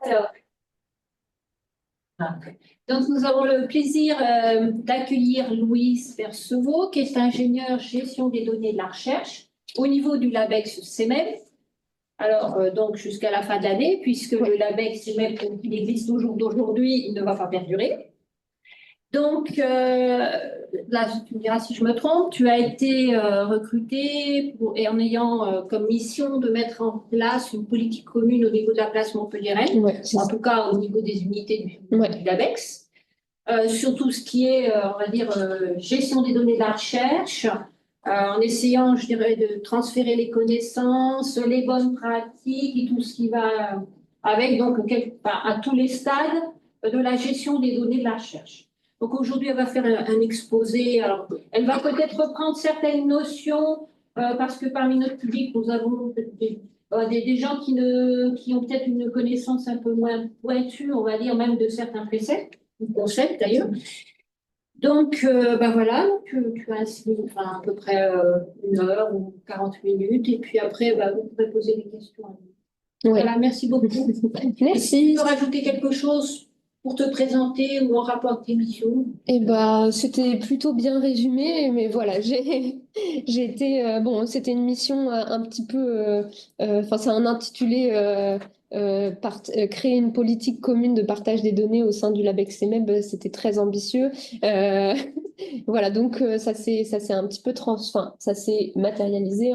Alors, donc, nous avons le plaisir d'accueillir Louise Percevaux, qui est ingénieure gestion des données de la recherche au niveau du LabEx CEMEB. Alors, donc, jusqu'à la fin de l'année, puisque le LabEx CEMEB, tel qu'il existe au jour d'aujourd'hui, il ne va pas perdurer. Donc, là, tu me diras si je me trompe, tu as été recruté et en ayant comme mission de mettre en place une politique commune au niveau de la place montpelliéraine, en tout cas au niveau des unités du LabEx, sur tout ce qui est, on va dire, gestion des données de la recherche, en essayant, je dirais, de transférer les connaissances, les bonnes pratiques et tout ce qui va avec, donc, à tous les stades de la gestion des données de la recherche. Donc aujourd'hui, elle va faire un exposé. Alors, elle va peut-être reprendre certaines notions parce que parmi notre public, nous avons des gens qui ont peut-être une connaissance un peu moins pointue, on va dire, même de certains préceptes, ou concepts d'ailleurs. Donc, ben voilà, tu as enfin, à peu près 1 heure ou 40 minutes, et puis après, ben, vous pouvez poser des questions. Voilà, merci beaucoup. Merci. Tu peux rajouter quelque chose pour te présenter ou en rapport avec tes missions? Eh ben, c'était plutôt bien résumé, mais voilà, j'ai été bon, c'était une mission un petit peu, enfin, c'est un intitulé créer une politique commune de partage des données au sein du LabEx CMEB, c'était très ambitieux. Euh, Voilà, donc ça s'est un petit peu enfin, ça s'est matérialisé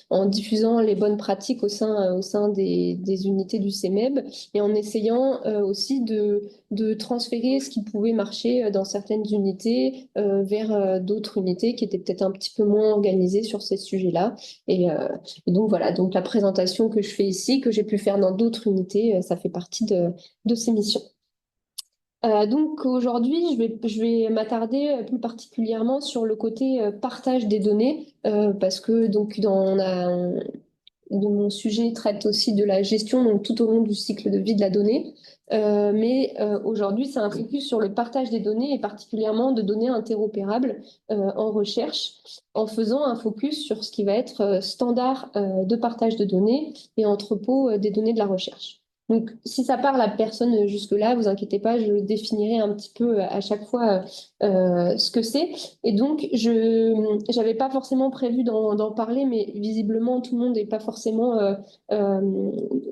en diffusant les bonnes pratiques au sein des unités du CEMEB et en essayant aussi de transférer ce qui pouvait marcher dans certaines unités vers d'autres unités qui étaient peut-être un petit peu moins organisées sur ces sujets-là. Et donc voilà, donc la présentation que je fais ici, que j'ai pu faire dans d'autres unités, ça fait partie de ces missions. Donc aujourd'hui, je vais m'attarder plus particulièrement sur le côté partage des données, parce que donc mon sujet traite aussi de la gestion donc tout au long du cycle de vie de la donnée. Mais aujourd'hui, c'est un focus sur le partage des données et particulièrement de données interopérables en recherche, en faisant un focus sur ce qui va être standard de partage de données et entrepôt des données de la recherche. Donc, si ça parle à personne jusque-là, vous inquiétez pas, je définirai un petit peu à chaque fois ce que c'est. Et donc, je n'avais pas forcément prévu d'en parler, mais visiblement, tout le monde n'est pas forcément,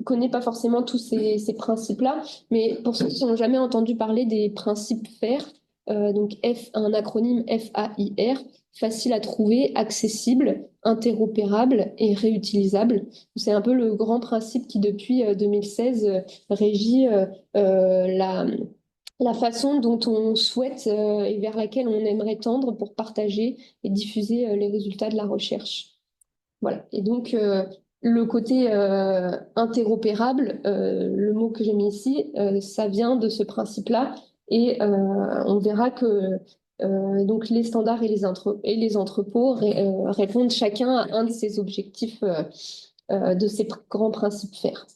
connaît pas forcément tous ces principes-là. Mais pour ceux qui n'ont jamais entendu parler des principes FAIR, donc un acronyme FAIR, facile à trouver, accessible, interopérable et réutilisable. C'est un peu le grand principe qui, depuis 2016, régit la façon dont on souhaite et vers laquelle on aimerait tendre pour partager et diffuser les résultats de la recherche. Voilà. Et donc, le côté interopérable, le mot que j'ai mis ici, ça vient de ce principe-là. Et on verra que donc les standards et les entrepôts répondent chacun à un de ces objectifs de ces grands principes FAIR.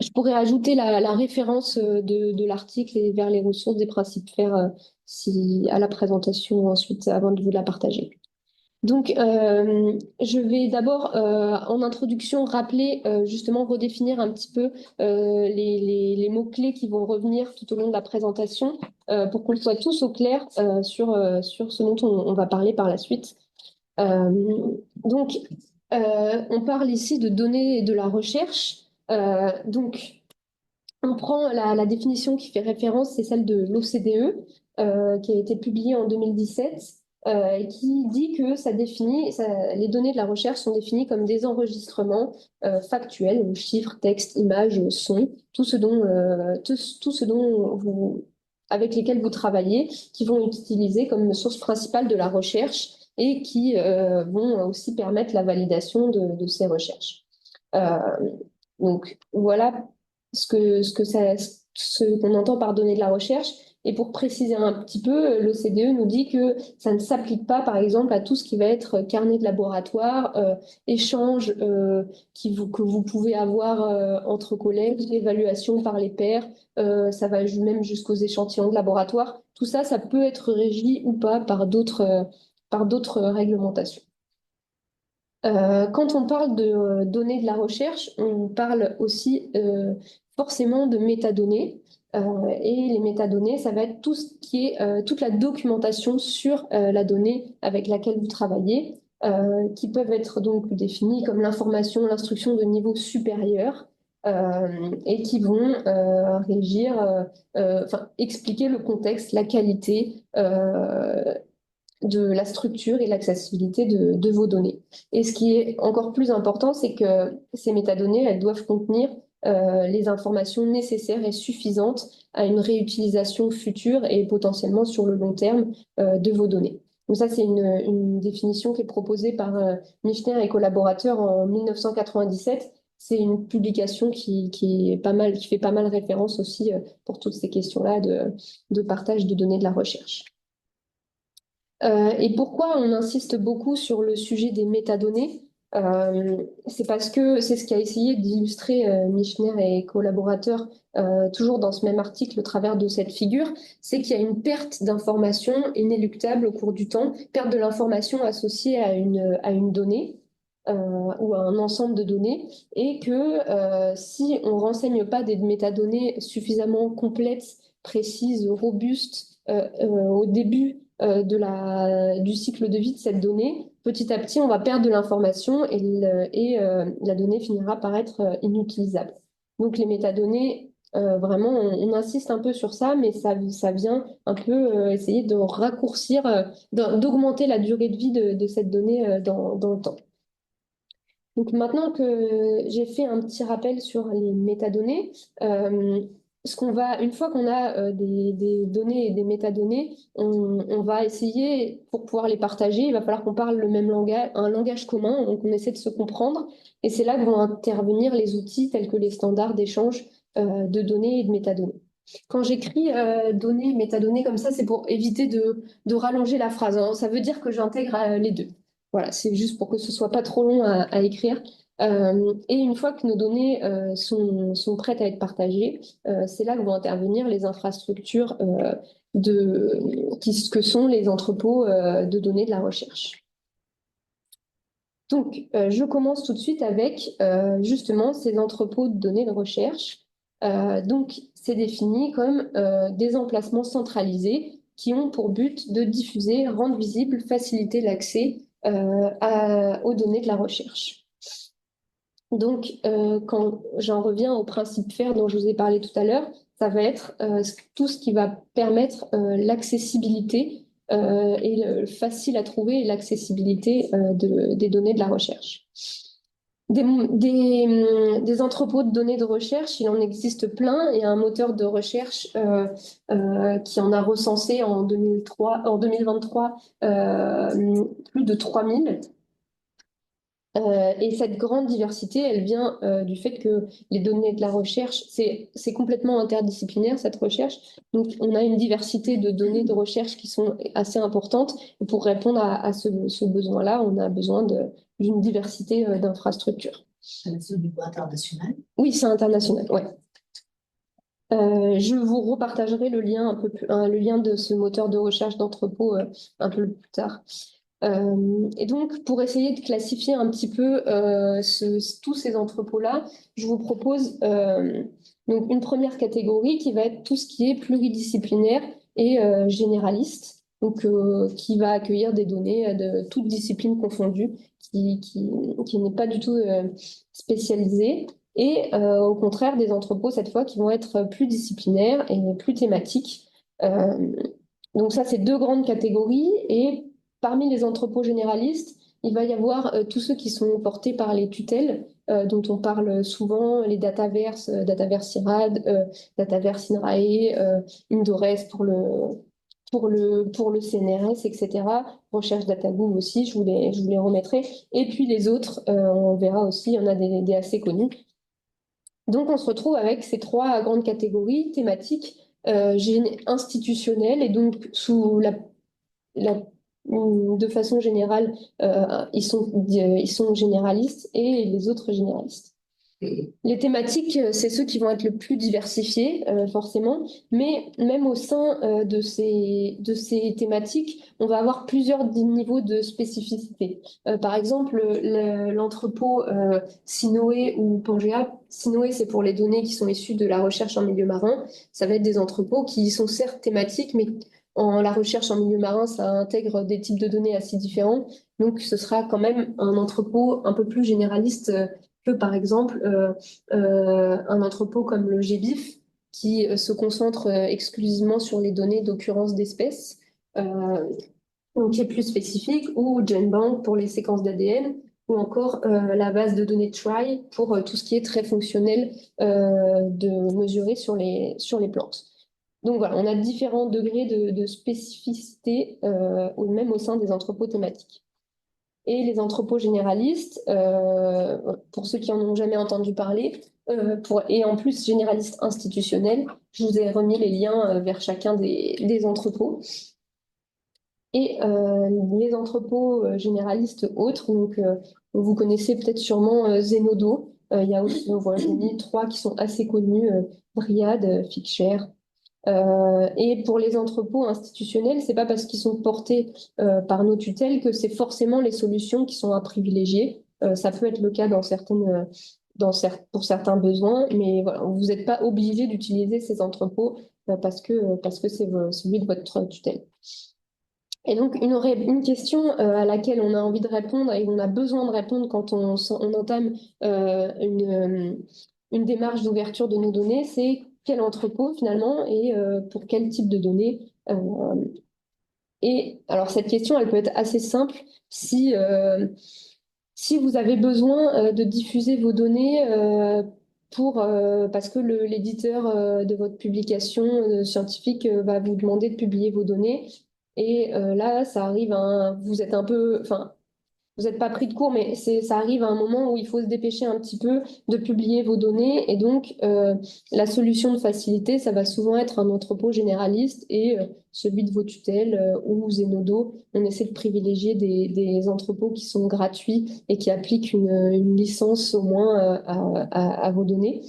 Je pourrais ajouter la référence de l'article et vers les ressources des principes FAIR à la présentation ensuite, avant de vous la partager. Donc, je vais d'abord, en introduction, rappeler, justement, redéfinir un petit peu les mots-clés qui vont revenir tout au long de la présentation pour qu'on soit tous au clair sur ce dont on va parler par la suite. Euh, donc, on parle ici de données et de la recherche. Donc, on prend la définition qui fait référence, c'est celle de l'OCDE, qui a été publiée en 2017, et qui dit que les données de la recherche sont définies comme des enregistrements factuels, donc chiffres, textes, images, sons, tout ce dont avec lesquels vous travaillez, qui vont être utilisés comme source principale de la recherche et qui vont aussi permettre la validation de ces recherches. Euh, donc voilà ce qu'on entend par données de la recherche. Et pour préciser un petit peu, l'OCDE nous dit que ça ne s'applique pas, par exemple, à tout ce qui va être carnet de laboratoire, échange que vous pouvez avoir entre collègues, évaluation par les pairs, ça va même jusqu'aux échantillons de laboratoire. Tout ça, ça peut être régi ou pas par d'autres réglementations. Quand on parle de données de la recherche, on parle aussi forcément de métadonnées. Et les métadonnées, ça va être tout ce qui est toute la documentation sur la donnée avec laquelle vous travaillez, qui peuvent être donc définies comme l'information, l'instruction de niveau supérieur, et qui vont régir, enfin, expliquer le contexte, la qualité de la structure et l'accessibilité de vos données. Et ce qui est encore plus important, c'est que ces métadonnées, elles doivent contenir les informations nécessaires et suffisantes à une réutilisation future et potentiellement sur le long terme de vos données. Donc ça, c'est une définition qui est proposée par Michner et collaborateurs en 1997. C'est une publication qui est pas mal, qui fait pas mal référence aussi pour toutes ces questions-là de partage de données de la recherche. Et pourquoi on insiste beaucoup sur le sujet des métadonnées? C'est parce que c'est ce qu'a essayé d'illustrer Michner et collaborateurs toujours dans ce même article au travers de cette figure, c'est qu'il y a une perte d'information inéluctable au cours du temps, perte de l'information associée à une donnée ou à un ensemble de données, et que si on ne renseigne pas des métadonnées suffisamment complètes, précises, robustes au début du cycle de vie de cette donnée, petit à petit, on va perdre de l'information et la donnée finira par être inutilisable. Donc les métadonnées, vraiment, on insiste un peu sur ça, mais ça vient un peu essayer de raccourcir, d'augmenter la durée de vie de cette donnée dans le temps. Donc maintenant que j'ai fait un petit rappel sur les métadonnées, une fois qu'on a des données et des métadonnées, on va essayer, pour pouvoir les partager, il va falloir qu'on parle le même langage, un langage commun, donc on essaie de se comprendre. Et c'est là que vont intervenir les outils tels que les standards d'échange de données et de métadonnées. Quand j'écris données, métadonnées comme ça, c'est pour éviter de rallonger la phrase, hein. Ça veut dire que j'intègre les deux. Voilà, c'est juste pour que ce soit pas trop long à écrire. Et une fois que nos données sont prêtes à être partagées, c'est là que vont intervenir les infrastructures que sont les entrepôts de données de la recherche. Donc, je commence tout de suite avec justement ces entrepôts de données de recherche. Donc, c'est défini comme des emplacements centralisés qui ont pour but de diffuser, rendre visible, faciliter l'accès aux données de la recherche. Donc, quand j'en reviens au principe FAIR dont je vous ai parlé tout à l'heure, ça va être tout ce qui va permettre l'accessibilité et le facile à trouver et l'accessibilité des données de la recherche. Des entrepôts de données de recherche, il en existe plein. Il y a un moteur de recherche qui en a recensé en 2023 plus de 3000. Et cette grande diversité, elle vient du fait que les données de la recherche, c'est complètement interdisciplinaire, cette recherche. Donc, on a une diversité de données de recherche qui sont assez importantes. Et pour répondre à ce besoin-là, on a besoin d'une diversité d'infrastructures. C'est au niveau international? Oui, c'est international, ouais. Je vous repartagerai le lien le lien de ce moteur de recherche d'entrepôt un peu plus tard. Et donc, pour essayer de classifier un petit peu tous ces entrepôts-là, je vous propose donc une première catégorie qui va être tout ce qui est pluridisciplinaire et généraliste, donc qui va accueillir des données de toutes disciplines confondues, qui n'est pas du tout spécialisé. Et au contraire, des entrepôts, cette fois, qui vont être plus disciplinaires et plus thématiques. Donc ça, c'est deux grandes catégories. Et parmi les entrepôts généralistes, il va y avoir tous ceux qui sont portés par les tutelles, dont on parle souvent, les Dataverse, Dataverse IRAD, Dataverse INRAE, Indores pour le CNRS, etc. Recherche DataGouv aussi, je vous les remettrai. Et puis les autres, on verra aussi, il y en a des assez connus. Donc on se retrouve avec ces trois grandes catégories thématiques, institutionnelles, et donc de façon générale, ils sont généralistes et les autres généralistes. Les thématiques, c'est ceux qui vont être le plus diversifiés, forcément, mais même au sein de ces thématiques, on va avoir plusieurs niveaux de spécificité. Par exemple, l'entrepôt Sinoé ou Pangea. Sinoé, c'est pour les données qui sont issues de la recherche en milieu marin. Ça va être des entrepôts qui sont certes thématiques, mais en la recherche en milieu marin, ça intègre des types de données assez différents. Donc, ce sera quand même un entrepôt un peu plus généraliste que, par exemple, un entrepôt comme le GBIF, qui se concentre exclusivement sur les données d'occurrence d'espèces, donc qui est plus spécifique, ou GenBank pour les séquences d'ADN, ou encore la base de données TRI pour tout ce qui est très fonctionnel de mesurer sur sur les plantes. Donc voilà, on a différents degrés de spécificité, ou même au sein des entrepôts thématiques. Et les entrepôts généralistes, pour ceux qui en ont jamais entendu parler, et en plus généralistes institutionnels, je vous ai remis les liens vers chacun des entrepôts. Et les entrepôts généralistes autres, donc vous connaissez peut-être sûrement Zenodo. Il y a aussi, voilà, j'ai mis trois qui sont assez connus, Briad, Fixer. Et pour les entrepôts institutionnels, c'est pas parce qu'ils sont portés par nos tutelles que c'est forcément les solutions qui sont à privilégier. Ça peut être le cas pour certains besoins, mais voilà, vous n'êtes pas obligé d'utiliser ces entrepôts parce que c'est celui de votre tutelle. Et donc, une question à laquelle on a envie de répondre et on a besoin de répondre quand on entame une démarche d'ouverture de nos données, c'est quel entrepôt finalement et pour quel type de données. Et alors, cette question, elle peut être assez simple si vous avez besoin de diffuser vos données parce que l'éditeur de votre publication scientifique va vous demander de publier vos données. Et là, ça arrive vous êtes un peu, enfin, vous n'êtes pas pris de court, mais ça arrive à un moment où il faut se dépêcher un petit peu de publier vos données. Et donc, la solution de facilité, ça va souvent être un entrepôt généraliste et celui de vos tutelles ou Zenodo. On essaie de privilégier des entrepôts qui sont gratuits et qui appliquent une licence au moins à vos données.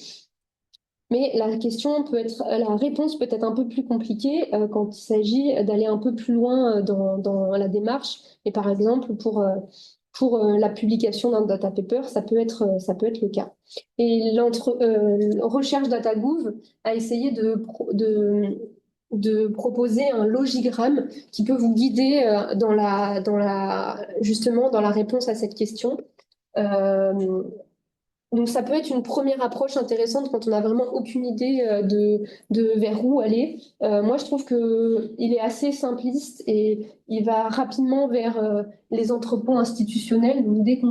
Mais la réponse peut être un peu plus compliquée quand il s'agit d'aller un peu plus loin dans la démarche. Et par exemple, pour la publication d'un data paper, ça peut être le cas. Et Recherche DataGouv a essayé de proposer un logigramme qui peut vous guider justement dans la réponse à cette question. Donc ça peut être une première approche intéressante quand on n'a vraiment aucune idée de vers où aller. Moi, je trouve que il est assez simpliste et il va rapidement vers les entrepôts institutionnels. Donc, dès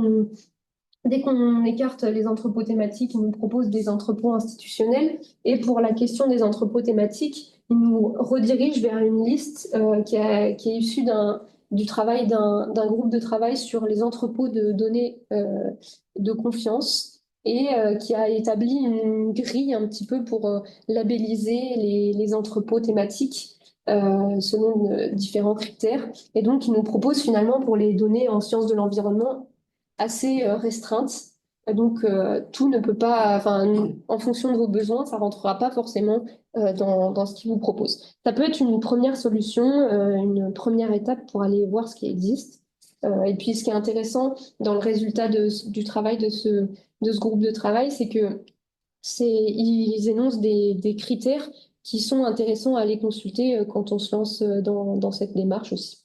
qu'on écarte les entrepôts thématiques, on nous propose des entrepôts institutionnels. Et pour la question des entrepôts thématiques, il nous redirige vers une liste qui est issue du travail d'un groupe de travail sur les entrepôts de données de confiance et qui a établi une grille un petit peu pour labelliser les entrepôts thématiques selon différents critères. Et donc, il nous propose finalement pour les données en sciences de l'environnement assez restreinte. Donc, tout ne peut pas, enfin, en fonction de vos besoins, ça rentrera pas forcément dans ce qu'il vous propose. Ça peut être une première solution, une première étape pour aller voir ce qui existe. Et puis, ce qui est intéressant dans le résultat du travail de ce groupe de travail, c'est que ils énoncent des critères qui sont intéressants à aller consulter quand on se lance dans cette démarche aussi.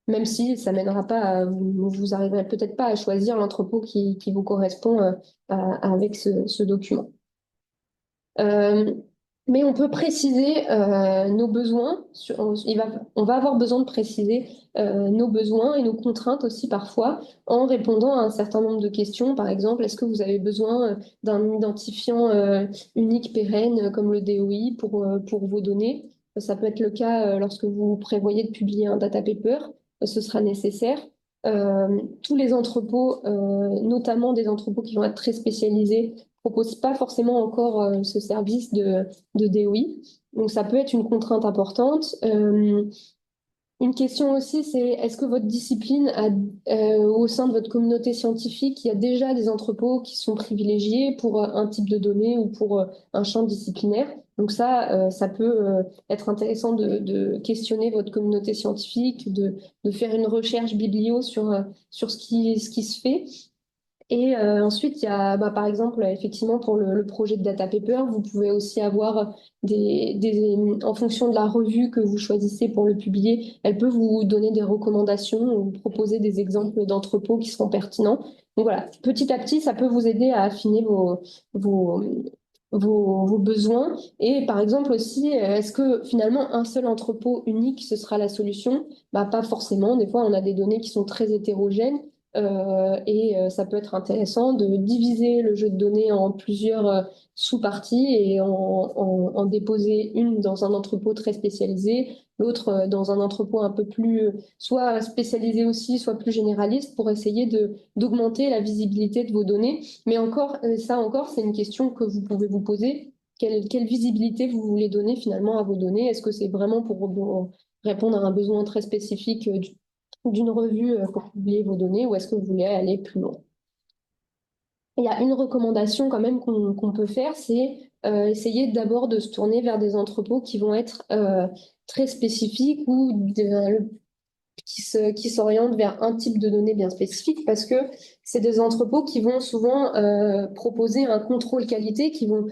Même si ça mènera pas vous arriverez peut-être pas à choisir l'entrepôt qui vous correspond avec ce document. Mais on peut préciser nos besoins. On va avoir besoin de préciser nos besoins et nos contraintes aussi parfois en répondant à un certain nombre de questions. Par exemple, est-ce que vous avez besoin d'un identifiant unique pérenne comme le DOI pour vos données? Ça peut être le cas lorsque vous prévoyez de publier un data paper. Ce sera nécessaire. Tous les entrepôts, notamment des entrepôts qui vont être très spécialisés, proposent pas forcément encore ce service de DOI. Donc ça peut être une contrainte importante. Une question aussi, c'est est-ce que votre discipline a, au sein de votre communauté scientifique, il y a déjà des entrepôts qui sont privilégiés pour un type de données ou pour un champ disciplinaire? Donc ça peut être intéressant de questionner votre communauté scientifique, de faire une recherche biblio sur ce qui se fait. Et ensuite, il y a, par exemple, effectivement, pour le projet de Data Paper, vous pouvez aussi avoir en fonction de la revue que vous choisissez pour le publier, elle peut vous donner des recommandations ou proposer des exemples d'entrepôts qui seront pertinents. Donc voilà, petit à petit, ça peut vous aider à affiner vos, vos besoins. Et par exemple aussi, est-ce que finalement, un seul entrepôt unique, ce sera la solution? Pas forcément. Des fois, on a des données qui sont très hétérogènes. Ça peut être intéressant de diviser le jeu de données en plusieurs sous-parties et en déposer une dans un entrepôt très spécialisé, l'autre dans un entrepôt un peu plus soit spécialisé aussi, soit plus généraliste pour essayer d'augmenter la visibilité de vos données. Mais encore, ça encore, c'est une question que vous pouvez vous poser. Quelle visibilité vous voulez donner finalement à vos données? Est-ce que c'est vraiment pour répondre à un besoin très spécifique d'une revue pour publier vos données ou est-ce que vous voulez aller plus loin? Il y a une recommandation quand même qu'on peut faire, c'est essayer d'abord de se tourner vers des entrepôts qui vont être très spécifiques ou qui s'orientent vers un type de données bien spécifique parce que c'est des entrepôts qui vont souvent proposer un contrôle qualité, qui vont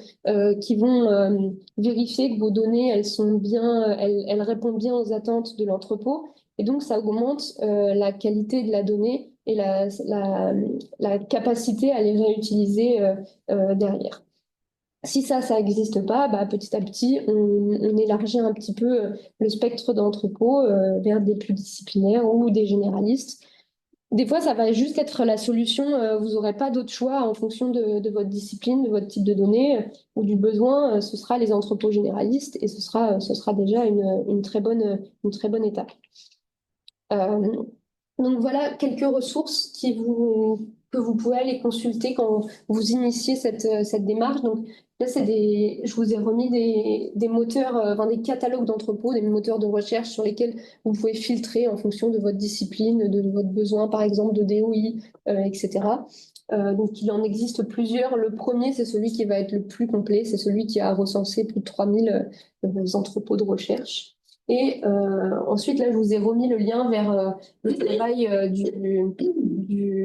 vérifier que vos données, elles sont bien, elles répondent bien aux attentes de l'entrepôt. Et donc, ça augmente la qualité de la donnée et la capacité à les réutiliser derrière. Si ça n'existe pas, petit à petit, on élargit un petit peu le spectre d'entrepôts vers des plus disciplinaires ou des généralistes. Des fois, ça va juste être la solution. Vous n'aurez pas d'autre choix en fonction de votre discipline, de votre type de données ou du besoin. Ce sera les entrepôts généralistes et ce sera déjà une très bonne étape. Donc voilà quelques ressources que vous pouvez aller consulter quand vous initiez cette démarche. Donc là, je vous ai remis des moteurs, des catalogues d'entrepôts, des moteurs de recherche sur lesquels vous pouvez filtrer en fonction de votre discipline, de votre besoin, par exemple, de DOI, etc. Donc il en existe plusieurs. Le premier, c'est celui qui va être le plus complet, c'est celui qui a recensé plus de 3000 entrepôts de recherche. Et ensuite, là, je vous ai remis le lien vers le travail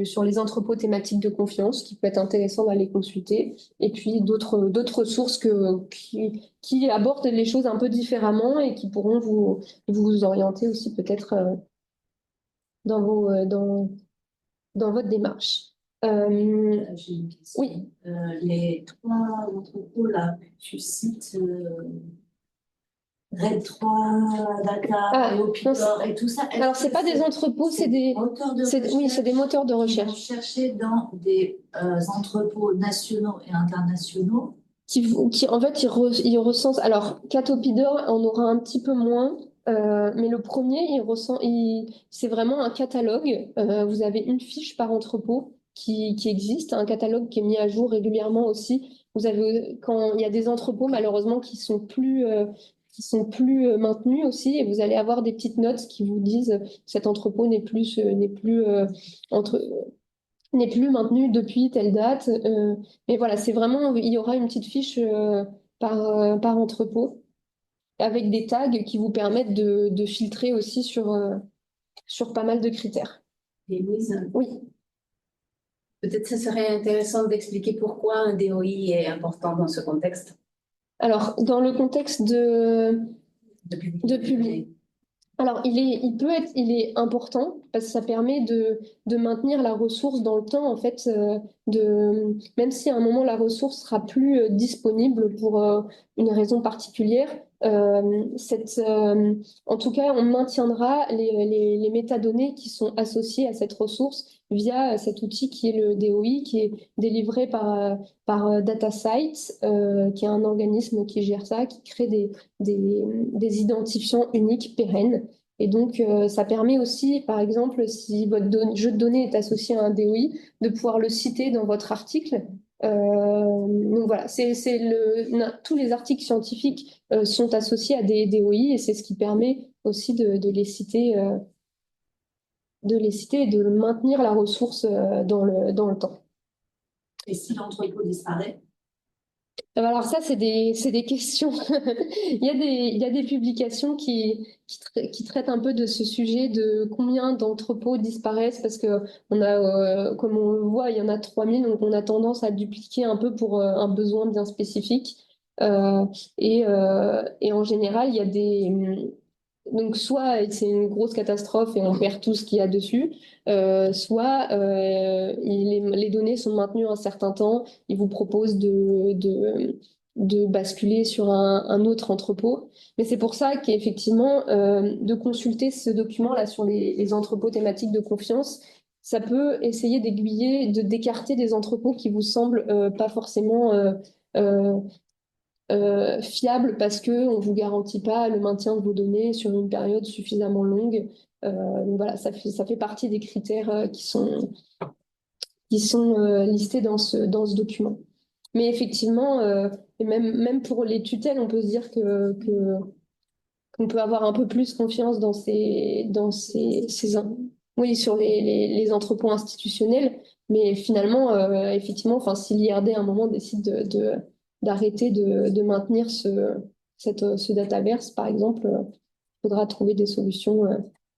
sur les entrepôts thématiques de confiance, qui peut être intéressant d'aller consulter. Et puis d'autres sources qui abordent les choses un peu différemment et qui pourront vous orienter aussi peut-être dans votre démarche. J'ai une question. Oui. Les 3 entrepôts là que tu cites, RED 3, Data, Opidor et tout ça. Alors, c'est pas des entrepôts, c'est des moteurs de oui, c'est des moteurs de qui vont recherche chercher dans des entrepôts nationaux et internationaux. En fait, ils recensent. Alors, Catopidor, on aura un petit peu moins, mais le premier, c'est vraiment un catalogue. Vous avez une fiche par entrepôt qui existe, un catalogue qui est mis à jour régulièrement aussi. Vous avez, quand il y a des entrepôts, malheureusement, qui sont plus maintenus aussi, et vous allez avoir des petites notes qui vous disent cet entrepôt entre n'est plus maintenu depuis telle date. Mais voilà, c'est vraiment, il y aura une petite fiche par entrepôt avec des tags qui vous permettent de filtrer aussi sur pas mal de critères. Et Louise, Oui. peut-être ce serait intéressant d'expliquer pourquoi un DOI est important dans ce contexte. Alors, dans le contexte de De publier. Alors, il est important parce que ça permet de maintenir la ressource dans le temps, en fait, même si à un moment la ressource sera plus disponible pour une raison particulière, en tout cas, on maintiendra les métadonnées qui sont associées à cette ressource via cet outil qui est le DOI, qui est délivré par DataSite, qui est un organisme qui gère ça, qui crée des identifiants uniques pérennes. Et donc, ça permet aussi, par exemple, si votre jeu de données est associé à un DOI, de pouvoir le citer dans votre article Donc voilà, tous les articles scientifiques sont associés à des DOI et c'est ce qui permet aussi de les citer et de maintenir la ressource dans le temps. Et si l'entrepôt disparaît? Alors ça, c'est des questions. Il y a des publications qui traitent un peu de ce sujet de combien d'entrepôts disparaissent parce que comme on le voit, il y en a 3000, donc on a tendance à dupliquer un peu pour un besoin bien spécifique. Et en général, il y a donc soit c'est une grosse catastrophe et on perd tout ce qu'il y a dessus, soit les données sont maintenues un certain temps, ils vous proposent de basculer sur un autre entrepôt. Mais c'est pour ça qu'effectivement, de consulter ce document-là sur les entrepôts thématiques de confiance, ça peut essayer d'aiguiller, d'écarter des entrepôts qui vous semblent pas forcément euh, fiable parce que on vous garantit pas le maintien de vos données sur une période suffisamment longue. Donc voilà, ça fait partie des critères qui sont listés dans ce document. Mais effectivement, et même pour les tutelles, on peut se dire qu'on peut avoir un peu plus confiance oui, sur les entrepôts institutionnels. Mais finalement, effectivement, enfin, si l'IRD à un moment décide d'arrêter de maintenir ce dataverse, par exemple, il faudra trouver des solutions.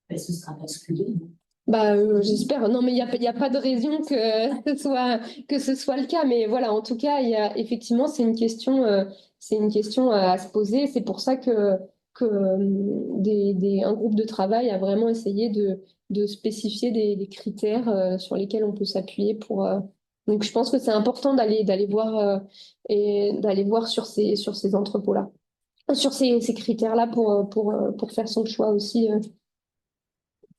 Ben, ce sera basculé. Bah, j'espère. Non, mais il y a pas de raison que que ce soit le cas. Mais voilà, en tout cas, effectivement, c'est une question à se poser. C'est pour ça que un groupe de travail a vraiment essayé de spécifier des critères sur lesquels on peut s'appuyer pour. Donc, je pense que c'est important d'aller voir et d'aller voir sur ces entrepôts-là, sur ces critères-là pour faire son choix aussi. En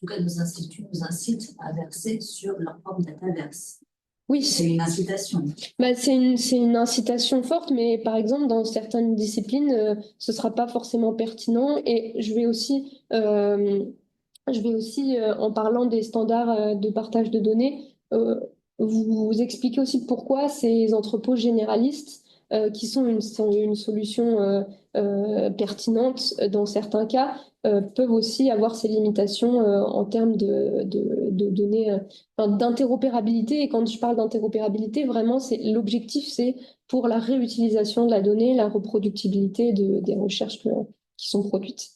tout cas, nos instituts nous incitent à verser sur leur propre dataverse. Oui, C'est une incitation. bah, c'est une incitation forte, mais par exemple, dans certaines disciplines, ce sera pas forcément pertinent. Et je vais aussi en parlant des standards de partage de données, vous expliquer aussi pourquoi ces entrepôts généralistes, qui sont une solution pertinente dans certains cas, peuvent aussi avoir ces limitations en termes de données, enfin, d'interopérabilité. Et quand je parle d'interopérabilité, vraiment, l'objectif, c'est pour la réutilisation de la donnée, la reproductibilité des recherches qui sont produites.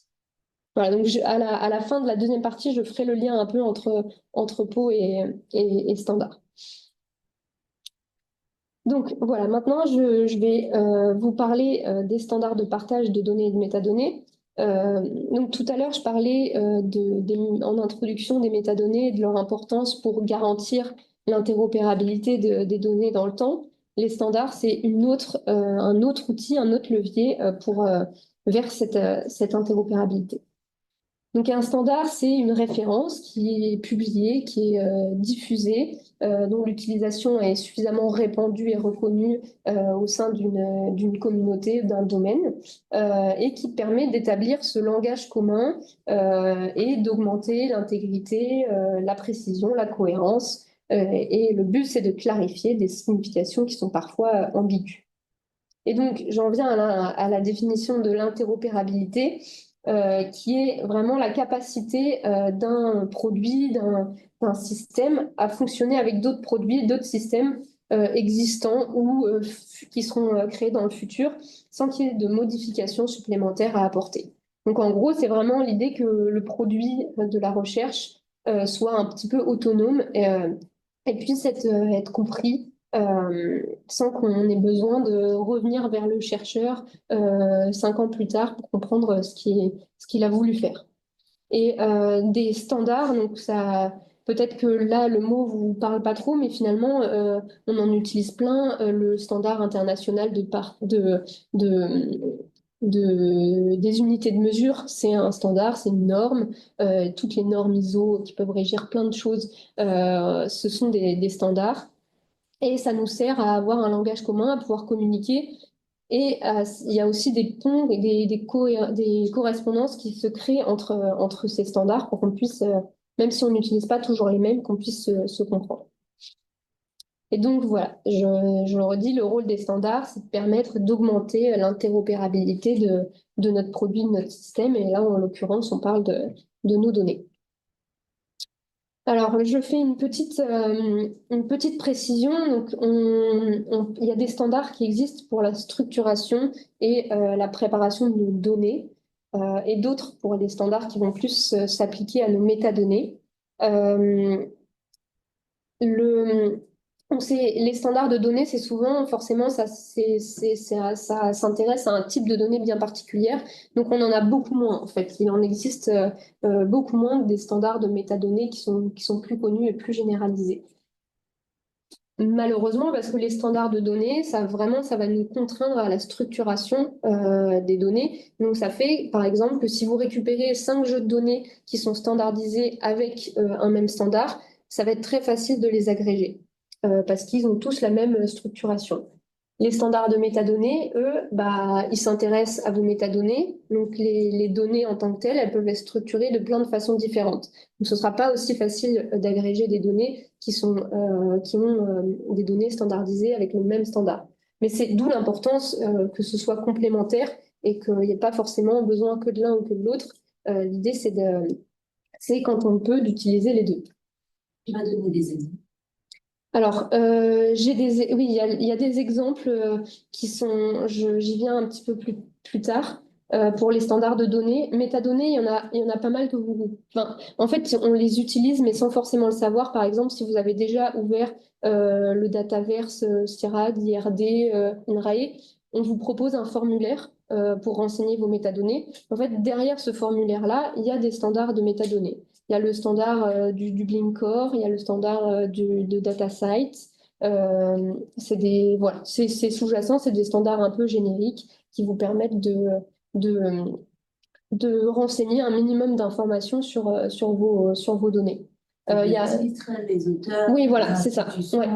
Voilà, donc à la fin de la deuxième partie, je ferai le lien un peu entre entrepôt et standard. Donc voilà, maintenant je vais vous parler des standards de partage de données et de métadonnées. Donc tout à l'heure, je parlais en introduction des métadonnées et de leur importance pour garantir l'interopérabilité des données dans le temps. Les standards, c'est un autre outil, un autre levier vers cette interopérabilité. Donc un standard, c'est une référence qui est publiée, qui est diffusée, dont l'utilisation est suffisamment répandue et reconnue au sein d'une communauté, d'un domaine, et qui permet d'établir ce langage commun et d'augmenter l'intégrité, la précision, la cohérence. Et le but, c'est de clarifier des significations qui sont parfois ambiguës. Et donc, j'en viens à la définition de l'interopérabilité, qui est vraiment la capacité d'un produit, d'un système à fonctionner avec d'autres produits, d'autres systèmes existants ou qui seront créés dans le futur sans qu'il y ait de modifications supplémentaires à apporter. Donc, en gros, c'est vraiment l'idée que le produit de la recherche soit un petit peu autonome et puisse être compris sans qu'on ait besoin de revenir vers le chercheur 5 ans plus tard pour comprendre ce qu'il a voulu faire. Et des standards, donc ça, peut-être que là le mot vous parle pas trop, mais finalement on en utilise plein. Le standard international des unités de mesure, c'est un standard, c'est une norme. Toutes les normes ISO qui peuvent régir plein de choses, ce sont des standards. Et ça nous sert à avoir un langage commun, à pouvoir communiquer. Et il y a aussi des ponts et des correspondances qui se créent entre ces standards pour qu'on puisse, même si on n'utilise pas toujours les mêmes, qu'on puisse se comprendre. Et donc voilà, je le redis, le rôle des standards, c'est de permettre d'augmenter l'interopérabilité de notre produit, de notre système. Et là, en l'occurrence, on parle de nos données. Alors, je fais une petite précision. Donc, il y a des standards qui existent pour la structuration et la préparation de nos données, et d'autres pour les standards qui vont plus s'appliquer à nos métadonnées. Euh, le, les standards de données, c'est souvent forcément ça s'intéresse à un type de données bien particulière. Donc on en a beaucoup moins en fait. Il en existe beaucoup moins des standards de métadonnées qui sont plus connus et plus généralisés. Malheureusement, parce que les standards de données, ça va nous contraindre à la structuration des données. Donc ça fait, par exemple, que si vous récupérez 5 jeux de données qui sont standardisés avec un même standard, ça va être très facile de les agréger parce qu'ils ont tous la même structuration. Les standards de métadonnées, eux, bah, ils s'intéressent à vos métadonnées. Donc les données en tant que telles, elles peuvent être structurées de plein de façons différentes. Donc ce ne sera pas aussi facile d'agréger des données qui ont des données standardisées avec le même standard. Mais c'est d'où l'importance que ce soit complémentaire et qu'il n'y ait pas forcément besoin que de l'un ou que de l'autre. L'idée, c'est quand on peut d'utiliser les deux. Tu vas donner des exemples. Alors, oui, il y a des exemples qui sont, j'y viens un petit peu plus tard. Pour les standards de données, métadonnées, il y en a pas mal que enfin, en fait, on les utilise, mais sans forcément le savoir. Par exemple, si vous avez déjà ouvert le Dataverse, CIRAD, IRD, INRAE, on vous propose un formulaire pour renseigner vos métadonnées. En fait, derrière ce formulaire-là, il y a des standards de métadonnées. Il y a le standard du Blinkcore, il y a le standard de DataSite. Voilà, c'est sous-jacent, c'est des standards un peu génériques qui vous permettent de, de renseigner un minimum d'informations sur vos données. Il y a... les auteurs, oui, voilà, c'est ça. Ouais.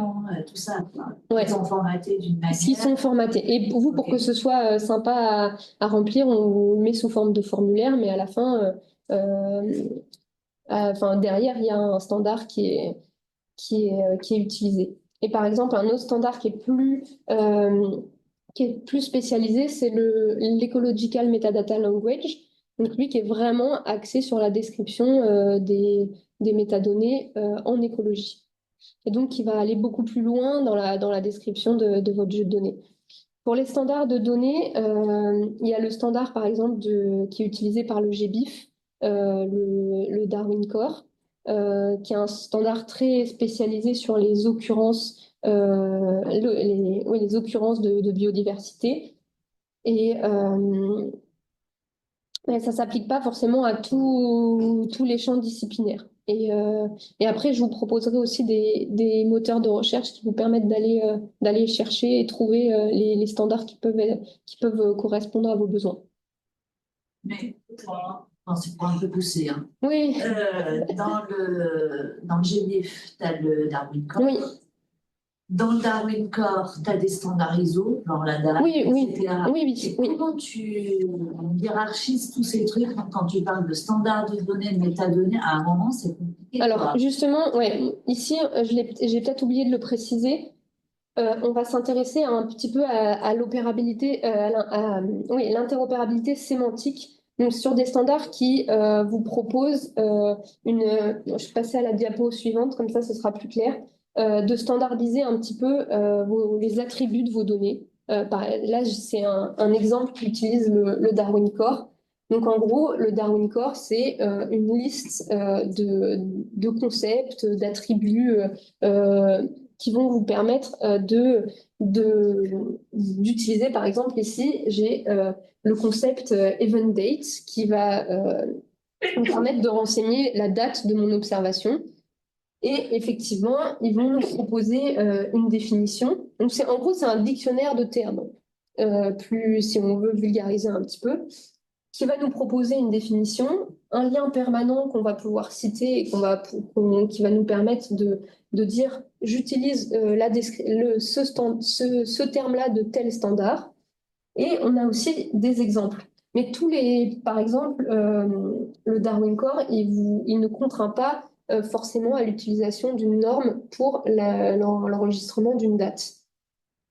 Tout ça. Ouais. Ils sont formatés d'une manière. Ils sont formatés. Et pour vous, pour que ce soit sympa à remplir, on vous met sous forme de formulaire, mais à la fin, enfin, derrière, il y a un standard qui est utilisé. Et par exemple, un autre standard qui est plus spécialisé, c'est l'Ecological Metadata Language. Donc lui qui est vraiment axé sur la description des métadonnées en écologie. Et donc qui va aller beaucoup plus loin dans la description de votre jeu de données. Pour les standards de données, il y a le standard, par exemple, qui est utilisé par le GBIF, le Darwin Core, qui est un standard très spécialisé sur les occurrences, les occurrences de biodiversité. Et ça ne s'applique pas forcément à tous les champs disciplinaires. Et après, je vous proposerai aussi des moteurs de recherche qui vous permettent d'aller chercher et trouver les standards qui peuvent correspondre à vos besoins. Mais c'est pour un peu pousser. Hein. Oui. Dans le GNIF, tu as le Darwin Core. Oui. Dans le Darwin Core, tu as des standards ISO, genre la date, oui, etc. Oui. Comment tu hiérarchises tous ces trucs quand tu parles de standards de données, de métadonnées? À un moment, c'est compliqué. Alors, justement, ici, j'ai peut-être oublié de le préciser. On va s'intéresser un petit peu à l'opérabilité, l'interopérabilité sémantique. Donc, sur des standards qui vous proposent je vais passer à la diapo suivante, comme ça, ce sera plus clair, de standardiser un petit peu les attributs de vos données. Là, c'est un exemple qui utilise le Darwin Core. Donc, en gros, le Darwin Core, c'est une liste de concepts, d'attributs qui vont vous permettre d'utiliser, par exemple, ici, j'ai le concept event date qui va me permettre de renseigner la date de mon observation. Et effectivement, ils vont nous proposer une définition. Donc, en gros, c'est un dictionnaire de termes, si on veut vulgariser un petit peu, qui va nous proposer une définition, un lien permanent qu'on va pouvoir citer et qui va nous permettre de dire j'utilise ce terme-là de tel standard. Et on a aussi des exemples. Mais par exemple, le Darwin Core, il ne contraint pas forcément à l'utilisation d'une norme pour l'enregistrement d'une date.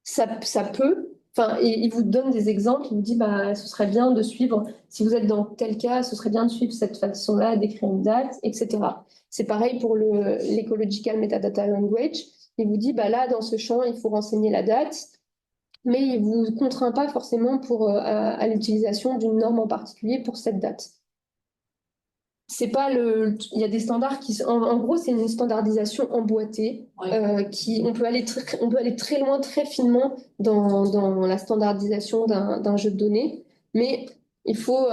Ça peut, enfin, il vous donne des exemples, il vous dit, bah, ce serait bien de suivre, si vous êtes dans tel cas, ce serait bien de suivre cette façon-là d'écrire une date, etc. C'est pareil pour l'Ecological Metadata Language. Il vous dit, bah là, dans ce champ, il faut renseigner la date, mais il vous contraint pas forcément à l'utilisation d'une norme en particulier pour cette date. C'est pas il y a des standards en gros, c'est une standardisation emboîtée on peut aller très loin, très finement dans la standardisation d'un jeu de données, mais il faut,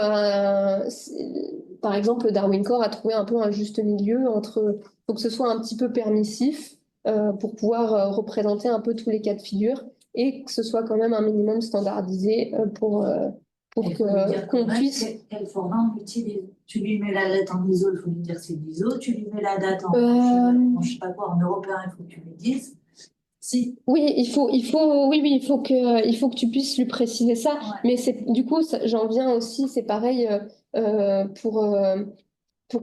par exemple, le Darwin Core a trouvé un peu un juste milieu faut que ce soit un petit peu permissif pour pouvoir représenter un peu tous les cas de figure et que ce soit quand même un minimum standardisé pour Il faut lui dire qu'on quand même puisse. quel format on utilise. Tu lui mets la date en ISO, il faut lui dire c'est l'ISO. Tu lui mets la date je sais pas quoi, en européen, il faut que tu lui dises. Si. Oui, il faut que tu puisses lui préciser ça. Ouais. Mais du coup, j'en viens aussi, c'est pareil pour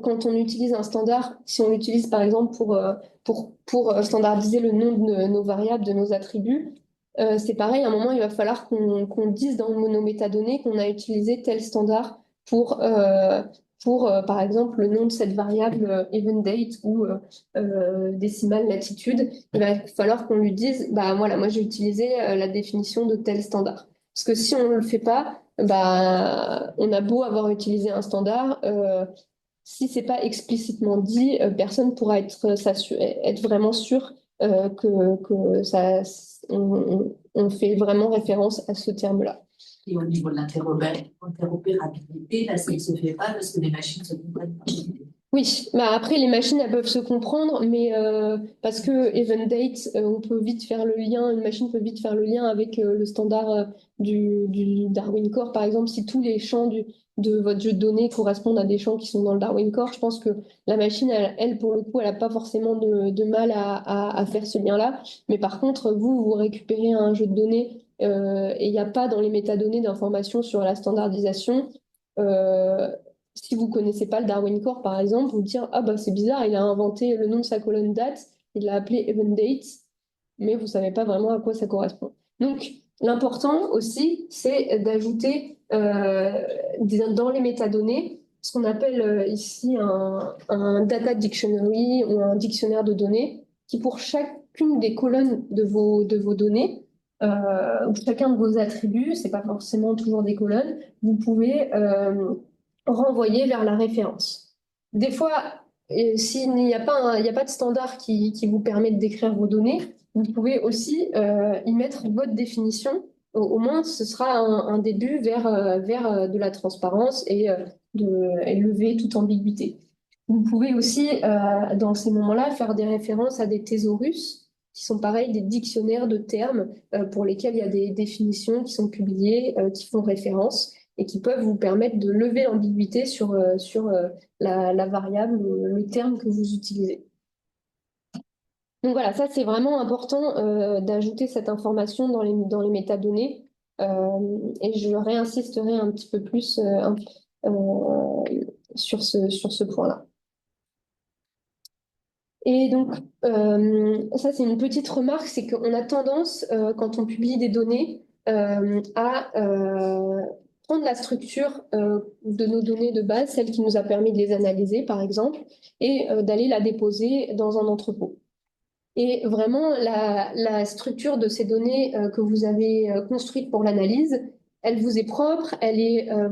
quand on utilise un standard. Si on l'utilise par exemple pour standardiser le nom de nos variables, de nos attributs, c'est pareil. À un moment, il va falloir qu'on dise dans nos métadonnées qu'on a utilisé tel standard pour par exemple, le nom de cette variable event date ou décimale latitude. Il va falloir qu'on lui dise, bah voilà, moi j'ai utilisé la définition de tel standard. Parce que si on ne le fait pas, bah, on a beau avoir utilisé un standard, si c'est pas explicitement dit, personne pourra être vraiment sûr que on fait vraiment référence à ce terme-là. Et au niveau de l'interopérabilité, là, ça ne se fait pas parce que les machines se comprennent pas. Oui, bah après les machines elles peuvent se comprendre, mais parce que event date, on peut vite faire le lien, une machine peut vite faire le lien avec le standard du Darwin Core, par exemple, si tous les champs de votre jeu de données correspondent à des champs qui sont dans le Darwin Core, je pense que la machine, elle pour le coup, elle n'a pas forcément de mal à faire ce lien-là. Mais par contre, vous récupérez un jeu de données et il n'y a pas dans les métadonnées d'informations sur la standardisation. Euh, Si vous connaissez pas le Darwin Core, par exemple, vous dire, ah bah c'est bizarre, il a inventé le nom de sa colonne date, il l'a appelé event date, mais vous savez pas vraiment à quoi ça correspond. Donc, l'important aussi, c'est d'ajouter dans les métadonnées ce qu'on appelle ici un data dictionary ou un dictionnaire de données qui, pour chacune des colonnes de vos données, ou chacun de vos attributs, c'est pas forcément toujours des colonnes, vous pouvez renvoyer vers la référence. Des fois, s'il n'y a pas il y a pas de standard qui vous permet de décrire vos données, vous pouvez aussi y mettre votre définition. Au moins, ce sera un début vers de la transparence et lever toute ambiguïté. Vous pouvez aussi, dans ces moments-là, faire des références à des thésaurus, qui sont pareil, des dictionnaires de termes pour lesquels il y a des définitions qui sont publiées, qui font référence et qui peuvent vous permettre de lever l'ambiguïté sur la variable, le terme que vous utilisez. Donc voilà, ça c'est vraiment important d'ajouter cette information dans les métadonnées et je réinsisterai un petit peu plus sur ce point-là. Et donc, ça c'est une petite remarque, c'est qu'on a tendance, quand on publie des données, à prendre la structure de nos données de base, celle qui nous a permis de les analyser, par exemple, et d'aller la déposer dans un entrepôt. Et vraiment, la structure de ces données que vous avez construites pour l'analyse, elle vous est propre,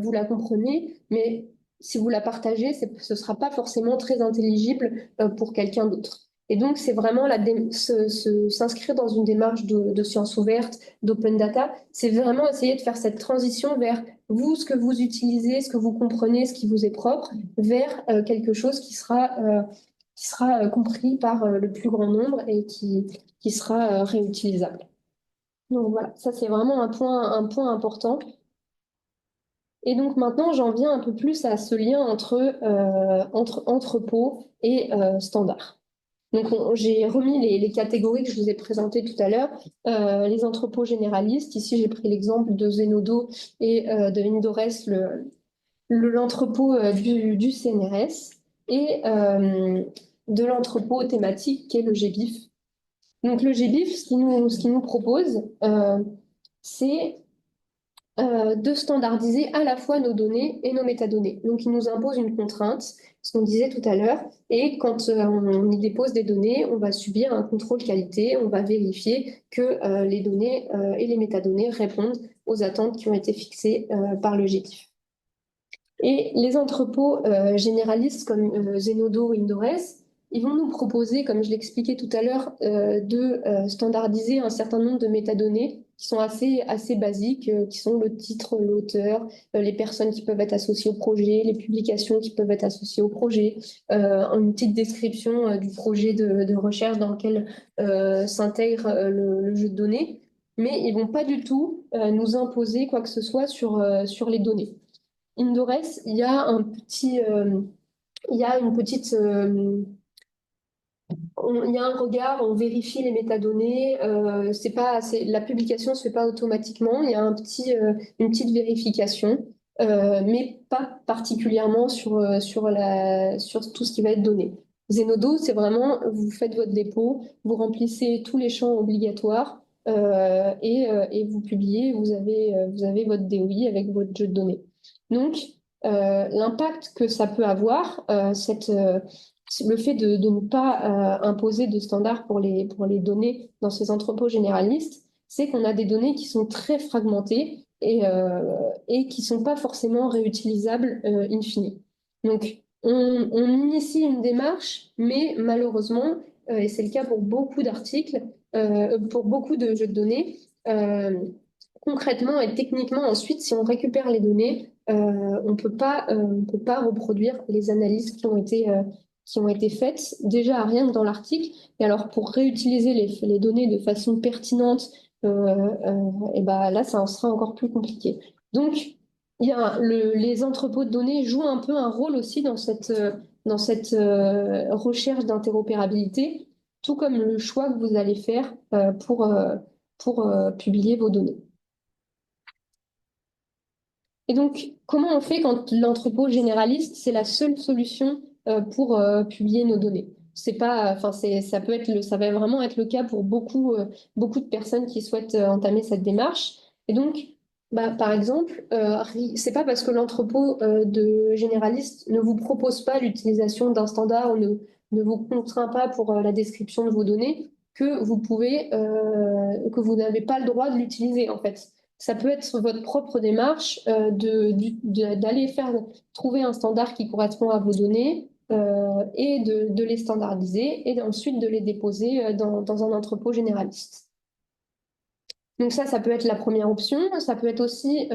vous la comprenez, mais si vous la partagez, ce ne sera pas forcément très intelligible pour quelqu'un d'autre. Et donc, c'est vraiment s'inscrire dans une démarche de sciences ouvertes, d'open data, c'est vraiment essayer de faire cette transition vers vous, ce que vous utilisez, ce que vous comprenez, ce qui vous est propre, vers quelque chose qui sera compris par le plus grand nombre et qui sera réutilisable. Donc voilà, ça c'est vraiment un point important. Et donc maintenant, j'en viens un peu plus à ce lien entre entrepôt et standard. Donc j'ai remis les catégories que je vous ai présentées tout à l'heure, les entrepôts généralistes. Ici, j'ai pris l'exemple de Zenodo et de Indores, l'entrepôt du CNRS. Et de l'entrepôt thématique qui est le GBIF. Donc le GBIF, ce qu'il nous propose, c'est de standardiser à la fois nos données et nos métadonnées. Donc, il nous impose une contrainte, ce qu'on disait tout à l'heure, et quand on y dépose des données, on va subir un contrôle qualité, on va vérifier que les données et les métadonnées répondent aux attentes qui ont été fixées par le GDIF. Et les entrepôts généralistes comme Zenodo ou Indores, ils vont nous proposer, comme je l'expliquais tout à l'heure, de standardiser un certain nombre de métadonnées qui sont assez basiques, qui sont le titre, l'auteur, les personnes qui peuvent être associées au projet, les publications qui peuvent être associées au projet, une petite description du projet de recherche dans lequel s'intègre le jeu de données. Mais ils vont pas du tout nous imposer quoi que ce soit sur les données. Indores, il y a un petit, il y a une petite, il y a un regard, on vérifie les métadonnées, la publication se fait pas automatiquement, il y a une petite vérification, mais pas particulièrement sur tout ce qui va être donné. Zenodo, c'est vraiment, vous faites votre dépôt, vous remplissez tous les champs obligatoires et vous publiez, vous avez votre DOI avec votre jeu de données. Donc, l'impact que ça peut avoir, le fait de ne pas imposer de standards pour les données dans ces entrepôts généralistes, c'est qu'on a des données qui sont très fragmentées et qui ne sont pas forcément réutilisables in fine. Donc, on initie une démarche, mais malheureusement, et c'est le cas pour beaucoup d'articles, pour beaucoup de jeux de données, concrètement et techniquement, ensuite, si on récupère les données, on peut pas reproduire les analyses qui ont été faites déjà rien que dans l'article. Et alors, pour réutiliser les données de façon pertinente, et ben là, ça en sera encore plus compliqué. Donc, les entrepôts de données jouent un peu un rôle aussi dans cette recherche d'interopérabilité, tout comme le choix que vous allez faire pour publier vos données. Et donc, comment on fait quand l'entrepôt généraliste, c'est la seule solution pour publier nos données? C'est pas, enfin, ça va vraiment être le cas pour beaucoup de personnes qui souhaitent entamer cette démarche. Et donc, par exemple, c'est pas parce que l'entrepôt de généraliste ne vous propose pas l'utilisation d'un standard ou ne vous contraint pas pour la description de vos données que vous n'avez pas le droit de l'utiliser, en fait. Ça peut être votre propre démarche d'aller trouver un standard qui correspond à vos données et de les standardiser et ensuite de les déposer dans un entrepôt généraliste. Donc ça peut être la première option. Ça peut être aussi,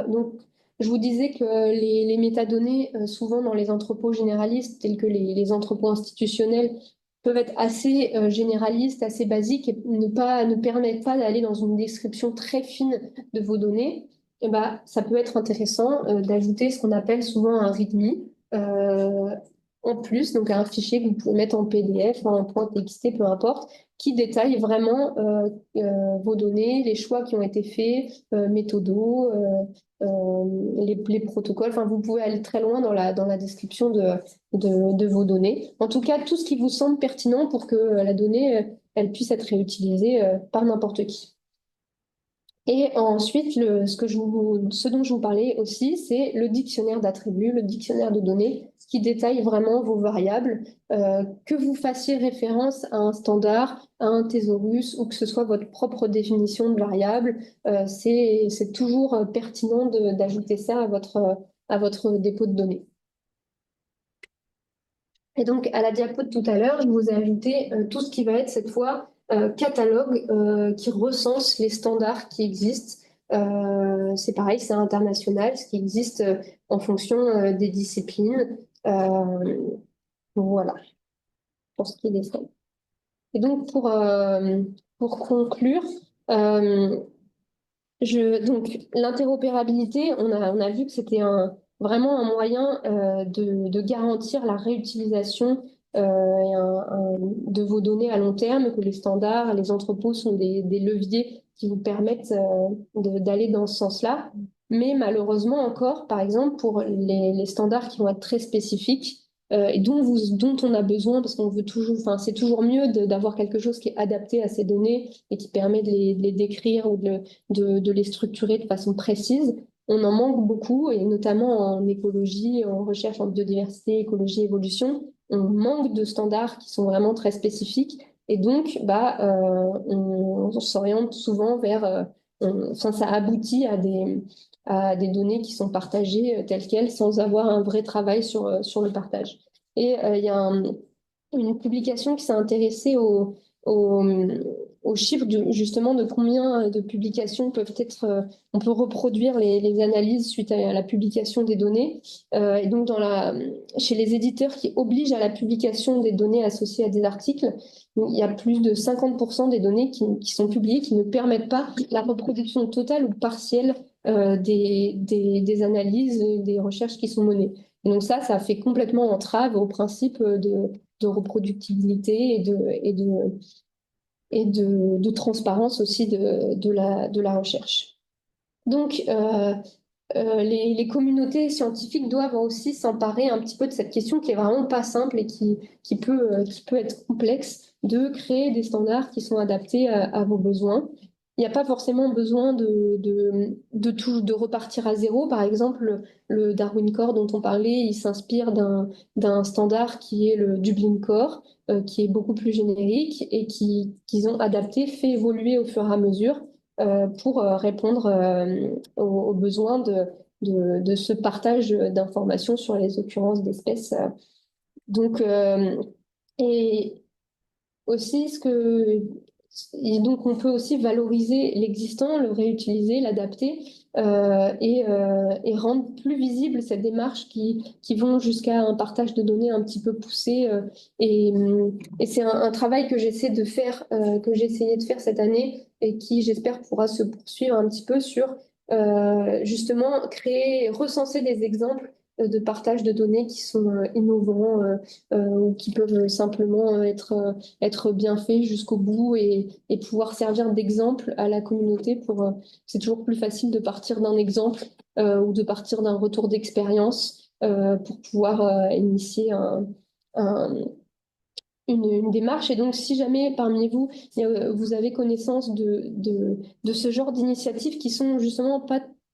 donc, je vous disais que les métadonnées, souvent dans les entrepôts généralistes, tels que les entrepôts institutionnels, peuvent être assez généralistes, assez basiques et ne permettent pas d'aller dans une description très fine de vos données. Et ça peut être intéressant d'ajouter ce qu'on appelle souvent un README en plus, donc un fichier que vous pouvez mettre en PDF, en .txt, peu importe, qui détaille vraiment vos données, les choix qui ont été faits, méthodos, les protocoles. Enfin, vous pouvez aller très loin dans la description de vos données. En tout cas, tout ce qui vous semble pertinent pour que la donnée elle puisse être réutilisée par n'importe qui. Et ensuite, ce dont je vous parlais aussi, c'est le dictionnaire d'attributs, le dictionnaire de données, qui détaille vraiment vos variables, que vous fassiez référence à un standard, à un thésaurus, ou que ce soit votre propre définition de variable, c'est toujours pertinent d'ajouter ça à votre dépôt de données. Et donc, à la diapo de tout à l'heure, je vous ai ajouté tout ce qui va être cette fois catalogue qui recense les standards qui existent. C'est pareil, c'est international, ce qui existe en fonction des disciplines. Voilà, pour ce qui est des standards. Et donc, pour conclure, donc l'interopérabilité, on a vu que c'était vraiment un moyen de garantir la réutilisation de vos données à long terme, que les standards, les entrepôts sont des leviers qui vous permettent d'aller dans ce sens-là. Mais malheureusement encore, par exemple, pour les standards qui vont être très spécifiques, et dont on a besoin parce qu'on veut toujours, enfin, c'est toujours mieux d'avoir quelque chose qui est adapté à ces données et qui permet de les décrire ou de les structurer de façon précise. On en manque beaucoup, et notamment en écologie, en recherche en biodiversité, écologie, évolution. On manque de standards qui sont vraiment très spécifiques. Et donc, on s'oriente souvent vers... enfin, ça aboutit à des données qui sont partagées telles quelles sans avoir un vrai travail sur le partage. Et il y a une publication qui s'est intéressée au, aux chiffres justement de combien de publications peuvent être, on peut reproduire les analyses suite à la publication des données. Et donc chez les éditeurs qui obligent à la publication des données associées à des articles, il y a plus de 50% des données qui sont publiées qui ne permettent pas la reproduction totale ou partielle des analyses, des recherches qui sont menées. Et donc ça fait complètement entrave au principe de reproductibilité de transparence aussi de la recherche. Donc, les communautés scientifiques doivent aussi s'emparer un petit peu de cette question qui est vraiment pas simple et qui peut être complexe, de créer des standards qui sont adaptés à vos besoins. Il n'y a pas forcément besoin de repartir à zéro. Par exemple, le Darwin Core dont on parlait, il s'inspire d'un standard qui est le Dublin Core, qui est beaucoup plus générique et qu'ils ont adapté, fait évoluer au fur et à mesure pour répondre aux besoins de ce partage d'informations sur les occurrences d'espèces. Donc, et aussi, et donc on peut aussi valoriser l'existant, le réutiliser, l'adapter et rendre plus visible cette démarche qui vont jusqu'à un partage de données un petit peu poussé. Et c'est un travail que j'essaie de faire, que j'ai essayé de faire cette année et qui, j'espère, pourra se poursuivre un petit peu sur justement créer, recenser des exemples de partage de données qui sont innovants ou qui peuvent simplement être bien faits jusqu'au bout et pouvoir servir d'exemple à la communauté c'est toujours plus facile de partir d'un exemple ou de partir d'un retour d'expérience pour pouvoir initier un, une démarche. Et donc, si jamais parmi vous, vous avez connaissance de ce genre d'initiatives qui sont justement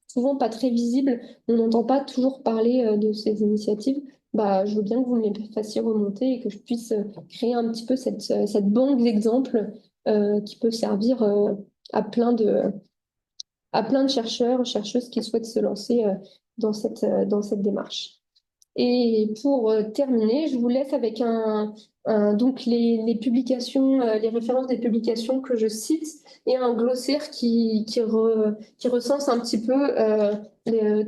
souvent pas très visibles, on n'entend pas toujours parler de ces initiatives, je veux bien que vous me les fassiez remonter et que je puisse créer un petit peu cette banque d'exemples qui peut servir à à plein de chercheurs, chercheuses qui souhaitent se lancer dans cette démarche. Et pour terminer, je vous laisse avec donc les publications, les références des publications que je cite et un glossaire qui recense un petit peu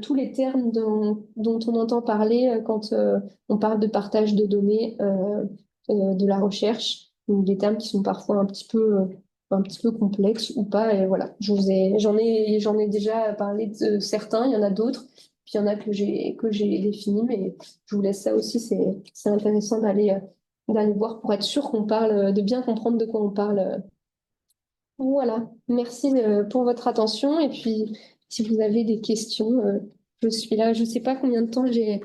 tous les termes dont on entend parler quand on parle de partage de données de la recherche, donc des termes qui sont parfois un petit peu complexes ou pas. Et voilà, j'en ai déjà parlé de certains, il y en a d'autres. Puis il y en a que j'ai défini, mais je vous laisse ça aussi, c'est intéressant d'aller voir pour être sûr qu'on parle, de bien comprendre de quoi on parle. Voilà, merci pour votre attention. Et puis, si vous avez des questions, je suis là. Je ne sais pas combien de temps j'ai.